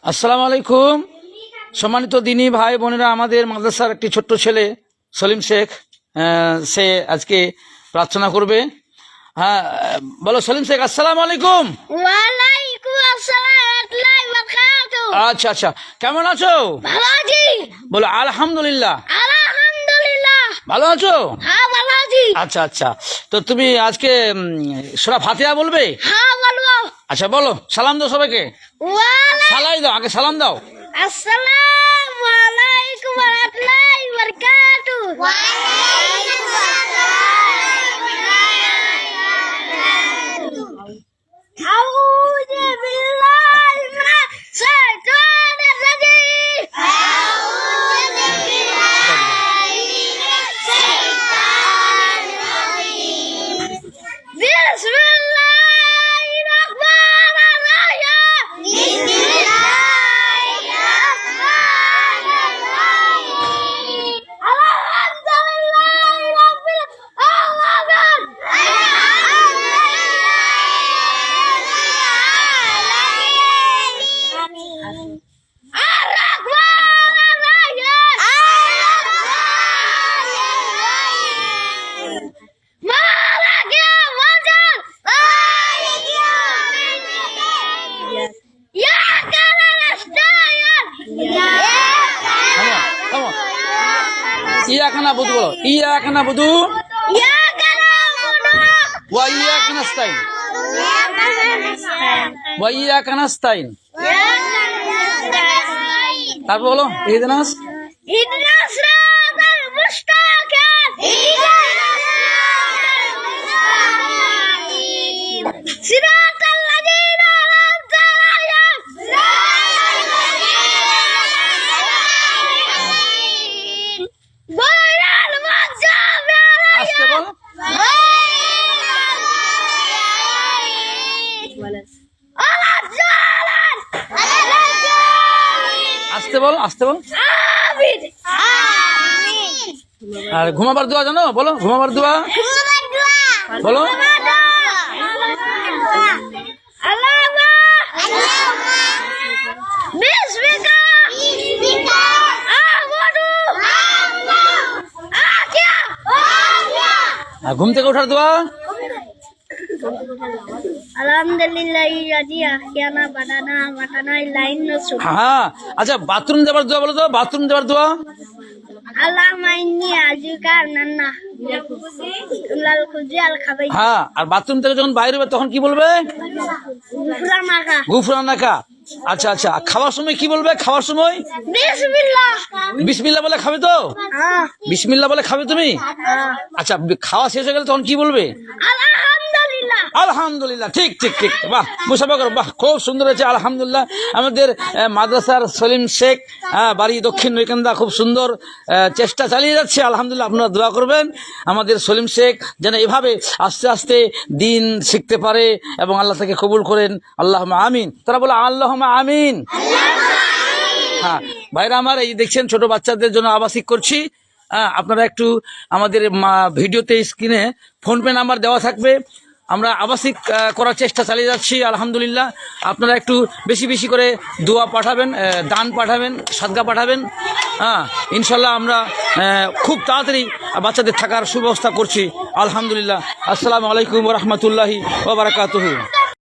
আসসালামু আলাইকুম। সম্মানিত দিনী ভাই বোনেরা, আমাদের মাদ্রাসার একটি ছোট্ট ছেলে সলিম শেখ, সে আজকে প্রার্থনা করবে। হ্যাঁ, বলো সলিম শেখ। আসসালামু আলাইকুম। ওয়ালাইকুম আসসালাম ওয়া রাহমাতুল্লাহি ওয়া বারাকাতুহু। আচ্ছা আচ্ছা, কেমন আছো? ভালো আছি। বলো আলহামদুলিল্লাহ। আলহামদুলিল্লাহ। ভালো আছো? হ্যাঁ ভালো আছি। আচ্ছা আচ্ছা, তো তুমি আজকে সূরা ফাতিহা বলবে? হ্যাঁ বলবো। আচ্ছা বলো, সালাম দাও সবাইকে। সালাই দাও, আগে সালাম দাও। আসসালামু আলাইকুম ওয়া রাহমাতুল্লাহি ওয়া বারাকাতুহু। ওয়া আলাইকুম আসসালাম ওয়া রাহমাতুল্লাহি। আউযু বিল্লাহি মিনাশ শাইতানির রাজীম। আউযু বিল্লাহি মিনাশ শাইতানির রাজীম। বিসমিল্লাহির রাহমানির রাহিম। বিসমিল্লাহির রাহমানির রাহিম। আলহামদুলিল্লাহি রাব্বিল আলামিন। আর-রাহমানির রাহিম। মালিক ইয়াউমিদ্দিন। মালিক ইয়াউমিদ্দিন। ইয়াকা নাস্তাইন। থামো, ইয়াকা নাবুদু বলো। ইয়াকা নাবুদু ইয়াকা না'বুদু ওয়া ইয়াকা নাস্তাইন। ইয়াকা নাস্তাইন। ওয়া ইয়াকা নাস্তাইন। ইয়াকা নাস্তাইন। তারপর বলো ইহদিনাস। ইহদিনাস সিরাতাল মুস্তাকিম। ইহদিনাস সিরাতাল মুস্তাকিম। সিরাতাল লাযীনা আন'আমতা আলাইহিম। সিরাতাল লাযীনা গায়রিল মাগযুবি আলাইহিম। আস্তে বল। আস্তে বল, আস্তে বল। আমিন। আমিন। আর ঘুমাবার দোয়া জানো? বলো ঘুমাবার দোয়া বলো। আর ঘুম থেকে ওঠার দোয়া। হ্যাঁ, আচ্ছা বাথরুম যাবার দোয়া বলো তো। বাথরুম যাবার দোয়া। হ্যাঁ, আর বাথরুম থেকে যখন বাইরে হবে তখন কি বলবে? গুফরানাকা। আচ্ছা আচ্ছা, খাওয়ার সময় কি বলবে? খাওয়ার সময় বিসমিল্লাহ বলে খাবে তো? বিসমিল্লাহ বলে খাবে তুমি? আচ্ছা, খাওয়া শেষ হয়ে গেলে তখন কি বলবে? আলহামদুলিল্লাহ। ঠিক ঠিক ঠিক, বাহ মুসাফা করো, বাহ খুব সুন্দর হয়েছে আলহামদুলিল্লাহ। আমাদের মাদ্রাসার সলিম শেখ, বাড়ি দক্ষিণ নৈকান্দা, খুব সুন্দর চেষ্টা চালিয়ে যাচ্ছে আলহামদুলিল্লাহ। আপনারা দোয়া করবেন আমাদের সলিম শেখ যেন এভাবে আস্তে আস্তে দিন শিখতে পারে এবং আল্লাহ তাকে কবুল করেন। আল্লাহুম্মা আমিন। তারা বলে আল্লাহুম্মা আমিন। হ্যাঁ ভাইরা আমার, এই দেখছেন ছোট বাচ্চাদের জন্য আবাসিক করছি। আপনারা একটু আমাদের ভিডিওতে স্ক্রিনে ফোনপে নাম্বার দেওয়া থাকবে। আমরা আবাসিক করার চেষ্টা চালিয়ে যাচ্ছি আলহামদুলিল্লাহ। আপনারা একটু বেশি বেশি করে দোয়া পাঠাবেন, দান পাঠাবেন, সাদকা পাঠাবেন। ইনশাল্লাহ আমরা খুব তাড়াতাড়ি বাচ্চাদের থাকার সুব্যবস্থা করছি আলহামদুলিল্লাহ। আসসালামু আলাইকুম ওয়া রাহমাতুল্লাহি ওয়া বারাকাতুহু।